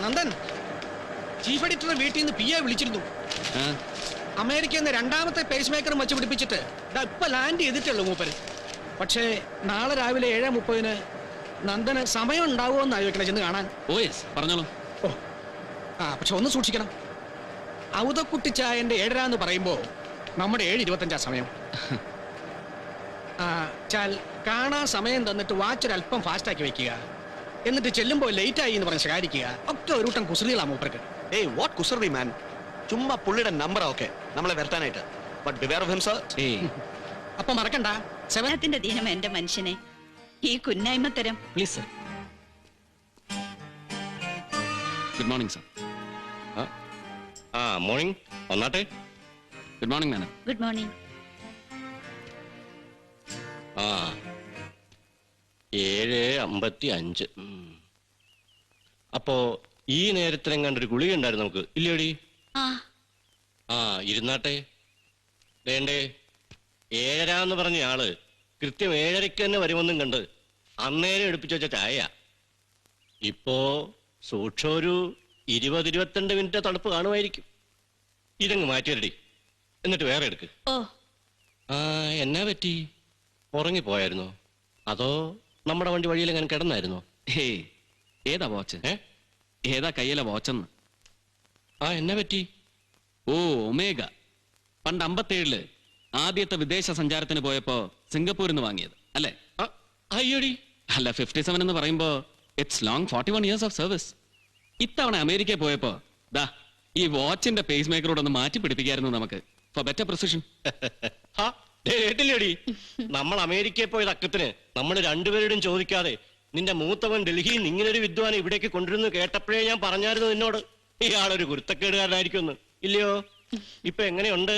Nandan, chief editor വീട്ടിൽ നിന്ന് PA വിളിച്ചിരുന്നു. അമേരിക്കയിൽ നിന്ന് രണ്ടാമത്തെ പേസ് മേക്കറും വെച്ച് പിടിപ്പിച്ചിട്ട് ഇപ്പൊ ലാൻഡ് ചെയ്തിട്ടുള്ളൂ മൂപ്പര്. പക്ഷേ നാളെ രാവിലെ 7:30 നന്ദന് സമയം ഉണ്ടാവുമോ എന്ന് ആലോചിക്കണം ചെന്ന് കാണാൻ. പറഞ്ഞോളൂ. പക്ഷെ ഒന്ന് സൂക്ഷിക്കണം. ഔതക്കുട്ടിച്ചായന്റെ 7:30 എന്ന് പറയുമ്പോ നമ്മുടെ 7:25 സമയം. ചാൽ കാണാൻ സമയം തന്നിട്ട് വാച്ച് ഒരല്പം ഫാസ്റ്റ് ആക്കി വെക്കുക. എന്നിട്ട് ചെല്ലുമ്പോ ലേറ്റ് ആയി എന്ന് പറഞ്ഞ് ശകാരിക്കുക. ഒക്കെ ഒരു കൂട്ടം കുസൃതികളാ മൂപ്പർക്ക്. വാട്ട് കുസൃതി മാൻ? ചുമ്മാ പുള്ളിയുടെ നമ്പർ ഒക്കെ നമ്മളെ വരട്ടാനായിട്ട്. But beware of him sir. അപ്പൊ മറക്കണ്ട, സെവനത്തിന്റെ ദീനം എന്റെ മനുഷ്യനെ ഈ കുന്നായ്മ തരം. Please sir. Good morning sir. Morning. വന്നാട്ടെ. Good morning madam. Good morning. 7:55. അപ്പോ ഈ നേരത്തിനെങ്ങാണ്ടൊരു ഗുളിക ഉണ്ടായിരുന്നു നമുക്ക്, ഇല്ലേടി? ഇരുന്നാട്ടെ. വേണ്ടേ, 7:30 എന്ന് പറഞ്ഞ ആള് കൃത്യം 7:30 തന്നെ വരുമെന്നും കണ്ട് അന്നേരം എടുപ്പിച്ചു വെച്ച ചായ. ഇപ്പോ സൂക്ഷം ഒരു 20-22 മിനിറ്റ് തണുപ്പ് കാണുമായിരിക്കും. ഇതങ്ങ് മാറ്റിയരടി, എന്നിട്ട് വേറെ എടുക്ക്. എന്നാ പറ്റി? ഉറങ്ങിപ്പോയായിരുന്നോ? അതോ നമ്മുടെ വണ്ടി വഴിയിലെങ്ങനെ കിടന്നായിരുന്നോ? ഏതാ വാച്ച്? ഏതാ കയ്യിലെ വാച്ചെന്ന്? എന്നാ പറ്റി? ഒമേഗ. പണ്ട് 57 ആദ്യത്തെ വിദേശ സഞ്ചാരത്തിന് പോയപ്പോ സിംഗപ്പൂരിൽ നിന്ന് വാങ്ങിയത് അല്ലേ? അയ്യോടി. അല്ല, 57 എന്ന് പറയുമ്പോ it's long 41 years of service. ഇത്തവണ അമേരിക്കയിൽ പോയപ്പോ ദാ ഈ വാച്ചിന്റെ പേസ് മേക്കറോട് ഒന്ന് മാറ്റി പിടിപ്പിക്കായിരുന്നു നമുക്ക്, ഫോർ ബെറ്റർ പ്രിസിഷൻ. കേട്ടില്ലേടി, നമ്മൾ അമേരിക്കയിൽ പോയത് അക്കത്തിന് നമ്മൾ രണ്ടുപേരോടും ചോദിക്കാതെ നിന്റെ മൂത്തവൻ ഡൽഹിയിൽ നിന്ന് ഇങ്ങനൊരു വിദ്വാനെ ഇവിടേക്ക് കൊണ്ടുവരുന്നു കേട്ടപ്പോഴേ ഞാൻ പറഞ്ഞായിരുന്നു നിന്നോട്, ഇയാളൊരു ഗുരുത്തക്കേടുകാരനായിരിക്കുമെന്ന്. ഇല്ലയോ? ഇപ്പൊ എങ്ങനെയുണ്ട്?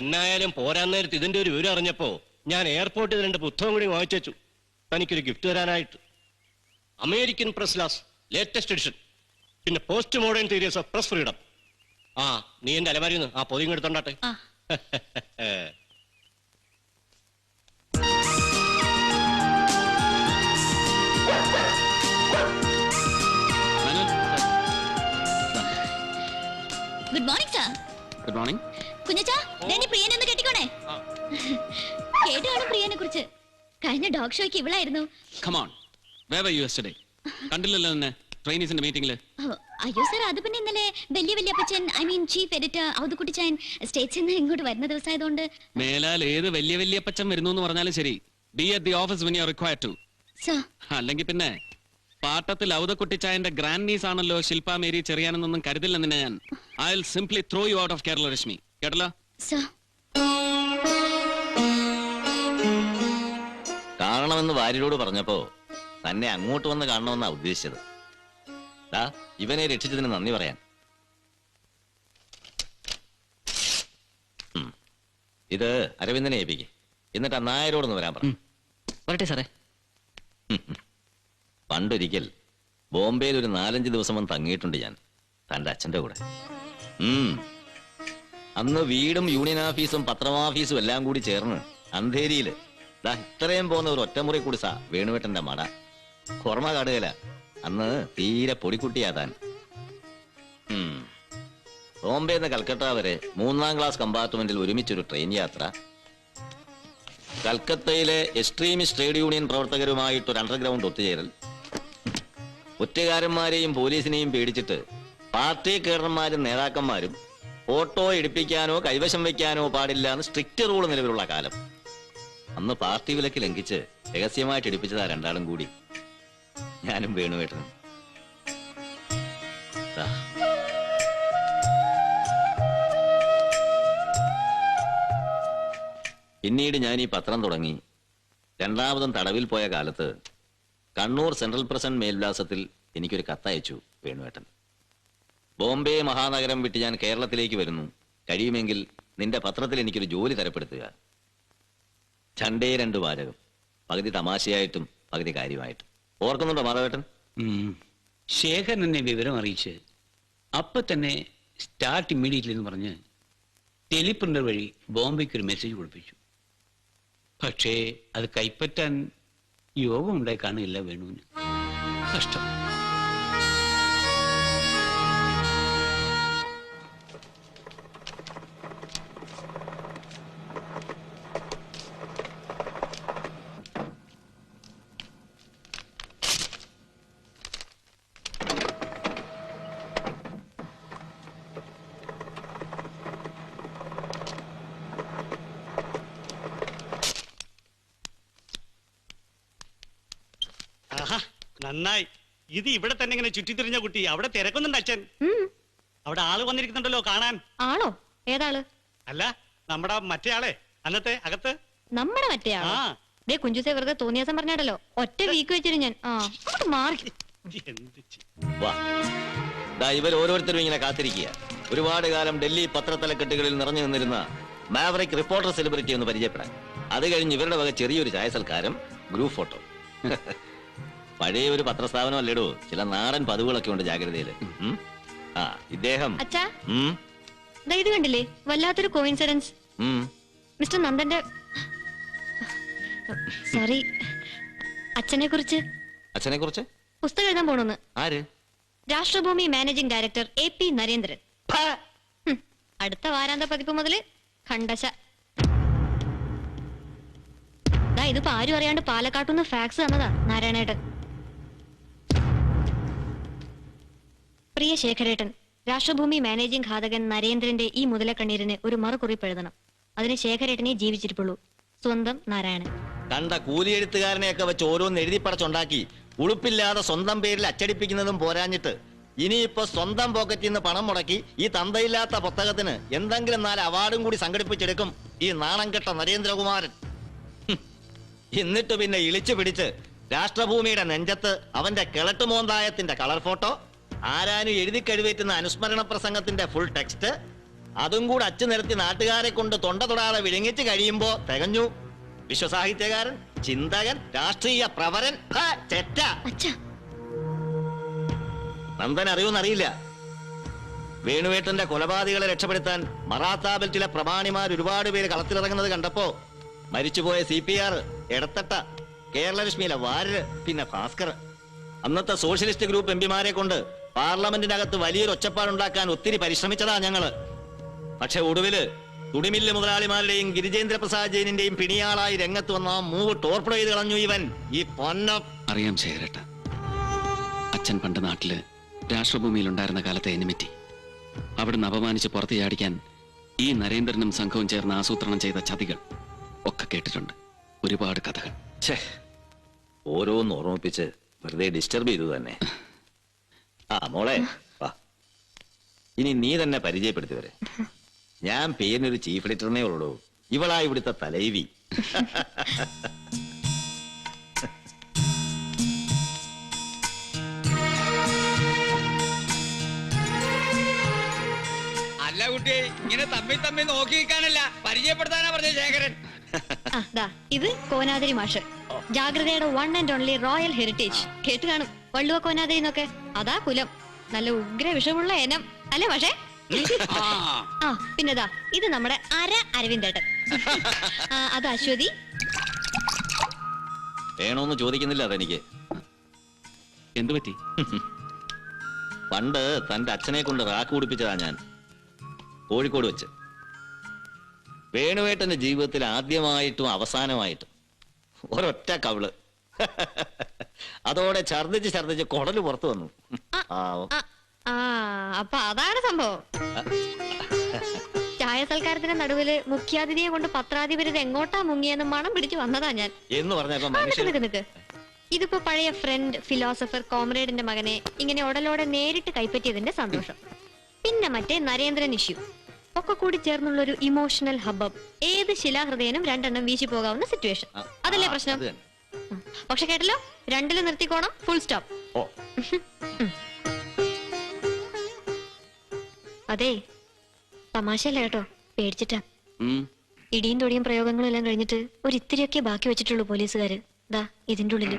എന്നായാലും പോരാൻ നേരത്ത് ഇതിന്റെ ഒരു വിവരം അറിഞ്ഞപ്പോ ഞാൻ എയർപോർട്ടിൽ 2 പുസ്തകം കൂടി വാങ്ങിച്ചു തനിക്കൊരു ഗിഫ്റ്റ് തരാനായിട്ട്. American press laws latest edition, പിന്നെ post modern theories of press freedom. നീ എന്റെ അലമാരിന്ന് ആ പൊതിയും എടുത്തോണ്ടാട്ടെ. Good morning sir. Good morning. കുഞ്ഞച്ചാ, പ്രിയനെ ഒന്ന് കെട്ടിക്കോണേ. കേട്ടാണ് പ്രിയനെ കുറിച്ച്. കഴിഞ്ഞ ഡോഗ് ഷോയ്ക്ക് ഇവളായിരുന്നു. Come on, where were you yesterday? കണ്ടില്ലല്ലോ നിന്നെ ട്രെയിനീസിന്റെ മീറ്റിംഗില്. അയ്യോ സർ, അത് പിന്നെ ഇന്നലെ വലിയ അപ്പച്ചൻ, ഐ മീൻ ചീഫ് എഡിറ്റർ ഔതുക്കുട്ടിച്ചായൻ സ്റ്റേറ്റ്സിൽ നിന്ന് ഇങ്ങോട്ട് വരുന്ന ദിവസമായതുകൊണ്ട്. മേലാൽ ഏത് വലിയ അപ്പച്ചൻ വരുന്നു എന്ന് പറഞ്ഞാലും ശരി, be at the office when you are required to. Sir, അല്ലെങ്കിൽ പിന്നെ പാട്ടത്തിൽ ഔതക്കുട്ടിച്ചായന്റെ ഗ്രാൻഡ് നീസ് ആണല്ലോ ശില്പ മേരി ചെറിയാനെന്നൊന്നും കരുതില്ല നിന്നെ ഞാൻ. I will simply throw you out of Kerala Rashmi. കേട്ടല്ലോ? സർ. കാണണമെന്ന് വാര്യരോട് പറഞ്ഞപ്പോ തന്നെ അങ്ങോട്ട് വന്ന് കാണണമെന്നാ ഉദ്ദേശിച്ചത്. ഇവനെ രക്ഷിച്ചതിന് നന്ദി പറയാൻ. ഇത് അരവിന്ദനെ ഏൽപ്പിക്ക്. എന്നിട്ട് ആ നായരോടൊന്ന് വരാൻ പറഞ്ഞു. പറട്ടെ സാറേ. പണ്ടൊരിക്കൽ ബോംബെയിൽ ഒരു 4-5 ദിവസം വന്ന് തങ്ങിയിട്ടുണ്ട് ഞാൻ, തന്റെ അച്ഛന്റെ കൂടെ. അന്ന് വീടും യൂണിയൻ ഓഫീസും പത്രമാഫീസും എല്ലാം കൂടി ചേർന്ന് അന്ധേരിയില് ഇത്രയും പോകുന്ന ഒരു ഒറ്റമുറി കുടിസാ വേണുവേട്ടന്റെ മട. ഓർമ്മ കാണുകയില്ല, അന്ന് തീരെ പൊടിക്കുട്ടിയാ താൻ. ബോംബെന്ന് കൽക്കട്ട വരെ 3ാം ക്ലാസ് കമ്പാർട്ട്മെന്റിൽ ഒരുമിച്ചൊരു ട്രെയിൻ യാത്ര. കൽക്കത്തയിലെ എക്സ്ട്രീമിസ്റ്റ് ട്രേഡ് യൂണിയൻ പ്രവർത്തകരുമായിട്ടൊരു അണ്ടർഗ്രൗണ്ട് ഒത്തുചേരൽ. ഒറ്റുകാരന്മാരെയും പോലീസിനെയും പേടിച്ചിട്ട് പാർട്ടി കേഡർമാരും നേതാക്കന്മാരും ഫോട്ടോ എടുപ്പിക്കാനോ കൈവശം വെക്കാനോ പാടില്ല എന്ന് സ്ട്രിക്റ്റ് റൂൾ നിലവിലുള്ള കാലം. അന്ന് പാർട്ടി വിലക്ക് ലംഘിച്ച് രഹസ്യമായിട്ട് എടുപ്പിച്ചതാ രണ്ടാളും കൂടി, ഞാനും വേണുവേട്ടനും. പിന്നീട് ഞാൻ ഈ പത്രം തുടങ്ങി രണ്ടാമതും തടവിൽ പോയ കാലത്ത് കണ്ണൂർ സെൻട്രൽ പ്രസന്റ് മേൽവിലാസത്തിൽ എനിക്കൊരു കത്തയച്ചു വേണുവേട്ടൻ. ബോംബെ മഹാനഗരം വിട്ട് ഞാൻ കേരളത്തിലേക്ക് വരുന്നു, കഴിയുമെങ്കിൽ നിന്റെ പത്രത്തിൽ എനിക്കൊരു ജോലി തരപ്പെടുത്തുക. 2 വാചകം, പകുതി തമാശയായിട്ടും പകുതി കാര്യമായിട്ടും. ഓർക്കുന്നുണ്ടോ മാധവേട്ടൻ? ശേഖരൻ എന്നെ വിവരം അറിയിച്ച് അപ്പൊ തന്നെ സ്റ്റാർട്ട് ഇമ്മീഡിയറ്റ്ലി എന്ന് പറഞ്ഞ് ടെലിപ്രിന്റർ വഴി ബോംബെക്ക് ഒരു മെസ്സേജ് കൊടുപ്പിച്ചു. പക്ഷേ അത് കൈപ്പറ്റാൻ യോഗം ഉണ്ടായി കാണില്ല വേണുവിന്. കഷ്ടം. നന്നായി. ഇത് ഇവിടെ തന്നെ ഇങ്ങനെ ചുറ്റിത്തിരിഞ്ഞ കുട്ടി അവിടെ തിരക്കുന്നുണ്ട് അച്ഛൻ. അവിടെ ആള് വന്നിരിക്കുന്നുണ്ടല്ലോ കാണാൻ. ആണോ? ഏതാള്? അല്ല, നമ്മുടെ മറ്റേ ആളെ അന്നത്തെ അകത്ത്. നമ്മുടെ മറ്റേ ആളോ? ദേ കുഞ്ചുസെ വെറുതെ തോന്നിയാസം പറഞ്ഞാടല്ലോ, ഒറ്റ വീക്ക് വെച്ചിട്ട് ഞാൻ മാറി. എന്ത് വാ, ദാ ഇവർ ഓരോരുത്തരും ഇങ്ങനെ കാത്തിരിക്കുക. ഒരുപാട് കാലം ഡൽഹി പത്രത്തലക്കെട്ടുകളിൽ നിറഞ്ഞു നിന്നിരുന്ന മാവറിക് റിപ്പോർട്ടർ സെലിബ്രിറ്റി ഒന്ന് പരിചയപ്പെടാൻ. അത് കഴിഞ്ഞ് ഇവരുടെ വക ചെറിയൊരു ചായ സൽക്കാരം, ഗ്രൂപ്പ് ഫോട്ടോ. പഴയ ഒരു പത്രസ്ഥാപനം അല്ലേടോ, ചില നാടൻ പതിവുകളൊക്കെ ഉണ്ട് ജാഗ്രതയില്. ആ ഇദ്ദേഹം അച്ഛാ, ഇത് കണ്ടില്ലേ, വല്ലാത്തൊരു കോയിൻസിഡൻസ്. മിസ്റ്റർ നന്ദന്റെ സോറി, അച്ഛനെ കുറിച്ച് പുസ്തകം എഴുതാൻ പോണെന്ന്. ആര്? രാഷ്ട്രഭൂമി മാനേജിംഗ് ഡയറക്ടർ AP നരേന്ദ്രൻ. അടുത്ത വാരാന്ത പതിപ്പ് മുതല് ഖണ്ഡശ. ഇതിപ്പോ ആരും അറിയാണ്ട് പാലക്കാട്ടുനിന്ന് ഫാക്സ് തന്നതാ നാരായണേട്ടൻ. പ്രിയ ശേഖരേട്ടൻ, രാഷ്ട്രഭൂമി മാനേജിംഗ് ഘാതകൻ നരേന്ദ്രന്റെ ഈ മുതലക്കണ്ണീരിന് ഒരു മറുകുറിപ്പ് എഴുതണം. അതിന് ശേഖരേട്ടനെ ജീവിച്ചിരിപ്പുള്ളൂ. സ്വന്തം നാരായണൻ. കണ്ട കൂലിയെഴുത്തുകാരനെയൊക്കെ വെച്ച് ഓരോന്ന് എഴുതി പടച്ചുണ്ടാക്കി ഉളുപ്പില്ലാതെ സ്വന്തം പേരിൽ അച്ചടിപ്പിക്കുന്നതും പോരാഞ്ഞിട്ട് ഇനിയിപ്പോ സ്വന്തം പോക്കറ്റിൽ നിന്ന് പണം മുടക്കി ഈ തന്തയില്ലാത്ത പുസ്തകത്തിന് എന്തെങ്കിലും 4 അവാർഡും കൂടി സംഘടിപ്പിച്ചെടുക്കും ഈ നാണം കെട്ട നരേന്ദ്രകുമാരൻ. എന്നിട്ട് പിന്നെ ഇളിച്ചു പിടിച്ച് രാഷ്ട്രഭൂമിയുടെ നെഞ്ചത്ത് അവന്റെ കിളട്ടുമോന്തായത്തിന്റെ കളർ ഫോട്ടോ, ആരാനും എഴുതി കഴിവേറ്റുന്ന അനുസ്മരണ പ്രസംഗത്തിന്റെ ഫുൾ ടെക്സ്റ്റ്, അതും കൂടെ അച്ചു നിരത്തി നാട്ടുകാരെ കൊണ്ട് തൊണ്ട തൊടാതെ വിഴുങ്ങിച്ച് കഴിയുമ്പോ തികഞ്ഞു. വിശ്വസാഹിത്യകാരൻ, ചിന്തകൻ, രാഷ്ട്രീയ പ്രവരൻ, ചെറ്റ. നന്ദൻ അറിയൂന്നറിയില്ല. വേണുവേട്ടന്റെ കൊലപാതകളെ രക്ഷപ്പെടുത്താൻ മറാത്താ ബെൽറ്റിലെ പ്രമാണിമാർ ഒരുപാട് പേര് കളത്തിലിറങ്ങുന്നത് കണ്ടപ്പോ മരിച്ചുപോയ CPR, എടത്തട്ട, കേരളലക്ഷ്മിയിലെ വാര്യര്, പിന്നെ ഭാസ്കർ, അന്നത്തെ സോഷ്യലിസ്റ്റ് ഗ്രൂപ്പ് MPമാരെ കൊണ്ട് പാർലമെന്റിനകത്ത് വലിയൊരു ഒച്ചപ്പാടുണ്ടാക്കാൻ ഒത്തിരി പരിശ്രമിച്ചതാ ഞങ്ങള്. പക്ഷെ ഒടുവില് തുടിമില്ല് മുതലാളിമാരുടെയും ഗിരിജേന്ദ്ര പ്രസാദ് ജെയിനിന്റെയും പിണിയാളായി രംഗത്ത് വന്ന മൂവ് ടോർപ്പിഡോ ചെയ്ത് കളഞ്ഞു ഇവൻ. ഈ പൊന്ന അറിയാം ശേഖരേട്ട, അച്ഛൻ പണ്ട് നാട്ടില് രാഷ്ട്രഭൂമിയിൽ ഉണ്ടായിരുന്ന കാലത്തെ എനിമിറ്റി അവിടുന്ന് അപമാനിച്ച് പുറത്ത് ചാടിക്കാൻ ഈ നരേന്ദ്രനും സംഘവും ചേർന്ന് ആസൂത്രണം ചെയ്ത ചതികൾ ഒക്കെ കേട്ടിട്ടുണ്ട്. ഒരുപാട് കഥകൾ. ഓരോന്ന് ഓർമ്മിപ്പിച്ച് വെറുതെ ഡിസ്റ്റർബ് ചെയ്തു തന്നെ. ആ മോളെ വാ, ഇനി നീ തന്നെ പരിചയപ്പെടുത്തി വരെ. ഞാൻ പേരിനൊരു ചീഫ് എഡിറ്ററിനെ ഉള്ളൂ. ഇവളാ ഇവിടുത്തെ തലൈവി. അല്ല കുട്ടി, ഇങ്ങനെ തമ്മിൽ നോക്കി നിൽക്കാനല്ല, പരിചയപ്പെടുത്താനാ പറഞ്ഞ ശേഖരൻ. ഇത് കോനാതിരി മാഷ്, ജാഗ്രതയുടെ 1 and only റോയൽ ഹെറിറ്റേജ്. കേട്ട് കാണും, വള്ളുവ കോനാതിരി എന്നൊക്കെ. അതാ കുലം, നല്ല ഉഗ്ര വിഷമുള്ള ഇനം അല്ലേ മാഷേ? പിന്നെതാ ഇത് നമ്മുടെ അരവിന്ദേട്ടൻ. അത് അശ്വതി. വേണോന്ന് ചോദിക്കുന്നില്ല അതെനിക്ക്. എന്തു പറ്റി? പണ്ട് തന്റെ അച്ഛനെ കൊണ്ട് റാക്ക് കുടിപ്പിച്ചതാ ഞാൻ, കോഴിക്കോട് വെച്ച്. വേണുവേട്ടന്റെ ജീവിതത്തിൽ ആദ്യമായിട്ടും അവസാനമായിട്ടും ഒരൊറ്റ കവിള്. അതോടെ ഛർദിച്ച് കുടല് പുറത്തു വന്നു. അപ്പൊ അതാണ് സംഭവം. ചായ സൽക്കാരത്തിന്റെ നടുവില് മുഖ്യാതിഥിയെ കൊണ്ട് പത്രാധിപരിത് എങ്ങോട്ടാ മുങ്ങിയെന്ന് മണം പിടിച്ചു വന്നതാ ഞാൻ എന്ന് പറഞ്ഞപ്പോ ഇതിപ്പോ പഴയ ഫ്രണ്ട്, ഫിലോസഫർ, കോമ്രേഡിന്റെ മകനെ ഇങ്ങനെ ഉടലോടെ നേരിട്ട് കൈപ്പറ്റിയതിന്റെ സന്തോഷം. പിന്നെ മറ്റേ നരേന്ദ്രൻ ഇഷ്യൂ ഒക്കെ കൂടി ചേർന്നുള്ള ഒരു ഇമോഷണൽ ഹബ്ബം. ഏത് ശിലാഹൃദയനും 2 എണ്ണം വീശി പോകാവുന്ന സിറ്റുവേഷൻ. അതല്ലേ പ്രശ്നം? പക്ഷെ കേട്ടല്ലോ, 2 നിർത്തിക്കോണം, ഫുൾ സ്റ്റോപ്പ്. അതെ, തമാശല്ല കേട്ടോ, പേടിച്ചിട്ടാ. ഇടിയും തൊടിയും പ്രയോഗങ്ങളും എല്ലാം കഴിഞ്ഞിട്ട് ഒരു ഇത്തിരിയൊക്കെ ബാക്കി വെച്ചിട്ടുള്ളൂ പോലീസുകാര്. ദാ ഇതിന്റെ ഉള്ളില്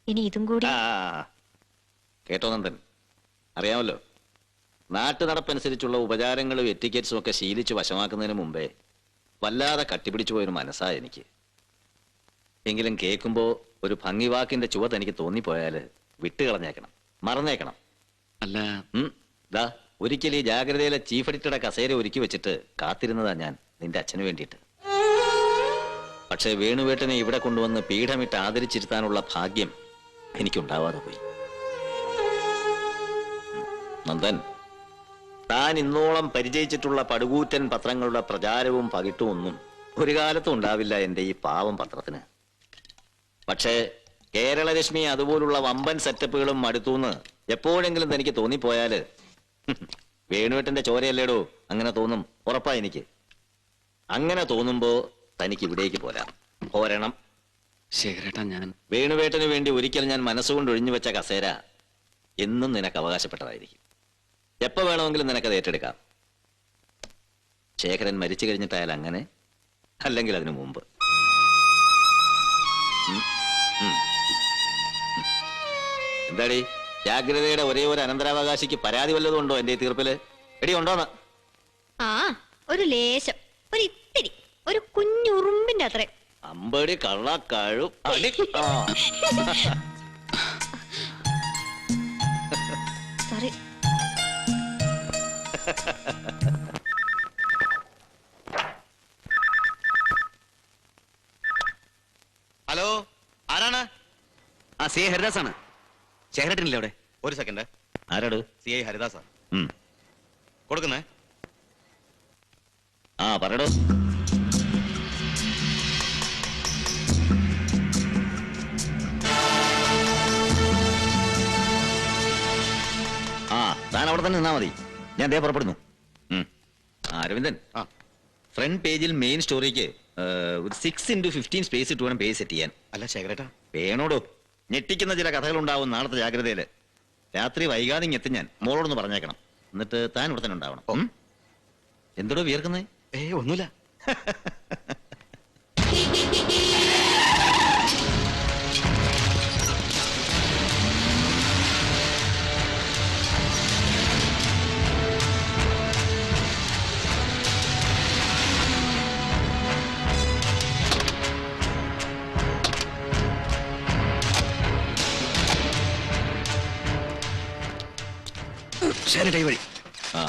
ഇനി ഇതും കൂടി. കേട്ടോ നന്ദൻ, അറിയാമല്ലോ, നാട്ടു നടപ്പനുസരിച്ചുള്ള ഉപചാരങ്ങളും എറ്റിക്കറ്റ്സും ഒക്കെ ശീലിച്ച് വശമാക്കുന്നതിന് മുമ്പേ വല്ലാതെ കട്ടിപ്പിടിച്ചു പോയൊരു മനസ്സാ എനിക്ക്. എങ്കിലും കേൾക്കുമ്പോ ഒരു ഭംഗിവാക്കിന്റെ ചുവട് എനിക്ക് തോന്നിപ്പോയാല് വിട്ടുകളഞ്ഞേക്കണം, മറന്നേക്കണം. അല്ല ദാ ഒരിക്കൽ ഈ ജാഗ്രതയിലെ ചീഫ് എഡിറ്ററുടെ കസേര ഒരുക്കി വെച്ചിട്ട് കാത്തിരുന്നതാ ഞാൻ നിന്റെ അച്ഛന് വേണ്ടിയിട്ട്. പക്ഷെ വേണുവേട്ടനെ ഇവിടെ കൊണ്ടുവന്ന് പീഠമിട്ട് ആദരിച്ചിരുത്താനുള്ള ഭാഗ്യം എനിക്കുണ്ടാവാതെ പോയി. നന്ദൻ, താൻ ഇന്നോളം പരിചയിച്ചിട്ടുള്ള പടുകൂറ്റൻ പത്രങ്ങളുടെ പ്രചാരവും പകിട്ടും ഒന്നും ഒരു കാലത്തും ഉണ്ടാവില്ല എന്റെ ഈ പാവം പത്രത്തിന്. പക്ഷേ കേരളരശ്മി അതുപോലുള്ള വമ്പൻ സെറ്റപ്പുകളും മടുത്തൂന്ന് എപ്പോഴെങ്കിലും തനിക്ക് തോന്നിപ്പോയാല് വേണുവേട്ടന്റെ ചോരയല്ലേടോ അങ്ങനെ തോന്നും. ഉറപ്പാ എനിക്ക്. അങ്ങനെ തോന്നുമ്പോ തനിക്ക് ഇവിടേക്ക് പോരണം. ശേഖരേട്ടാ, ഞാൻ വേണുവേട്ടന് വേണ്ടി ഒരിക്കൽ ഞാൻ മനസ്സുകൊണ്ട് ഒഴിഞ്ഞു വെച്ച കസേര എന്നും നിനക്ക് അവകാശപ്പെട്ടതായിരിക്കും. എപ്പോ വേണമെങ്കിലും നിനക്കത് ഏറ്റെടുക്കാം. ശേഖരൻ മരിച്ചു കഴിഞ്ഞിട്ടായാൽ അങ്ങനെ, അല്ലെങ്കിൽ അതിനു മുമ്പ്. എന്താടി, ജാഗ്രതയുടെ ഒരേ ഒരു അനന്തരാവകാശിക്ക് പരാതി വല്ലതും ഉണ്ടോ എന്റെ ഈ തീർപ്പില്? എടി ഉണ്ടോന്ന്? ആ, ഒരു ലേശം, ഒരു ഇത്തിരി, ഒരു കുഞ്ഞുറുമ്പിന്റെ അത്രേ. അമ്പടി കള്ള കഴു അടി. സോറി. ഹലോ, ആരാണ്? സി ഐ ഹരിദാസാണ്. ശേഖരേട്ടനില്ലേ അവിടെ? ഒരു സെക്കൻഡ്. ആരാട്? CI ഹരിദാസാ. ഉം. കൊടുക്കുന്നേ. പറയടോ. താൻ അവിടെ തന്നെ നിന്നാ മതി, ഞാൻ ദേ പുറപ്പെടുന്നു. അരവിന്ദൻ, ഫ്രണ്ട് പേജിൽ മെയിൻ സ്റ്റോറിക്ക് ഒരു 6x15 സ്പേസ് ഇട്ട് വേണം പേജ് സെറ്റ് ചെയ്യാൻ. അല്ല ശേഖരേട്ടാ, വേണോടോ. ഞെട്ടിക്കുന്ന ചില കഥകളുണ്ടാവും നാളത്തെ ജാഗ്രതയില്. രാത്രി വൈകാതെ എത്തി ഞാൻ മോളോടൊന്ന് പറഞ്ഞേക്കണം. എന്നിട്ട് താൻ ഇവിടെ തന്നെ ഉണ്ടാവണം. എന്തോടോ വിയർക്കുന്നേ? ഒന്നുമില്ല. ശേഖരേട്ടാ, ഈ വഴി. ആ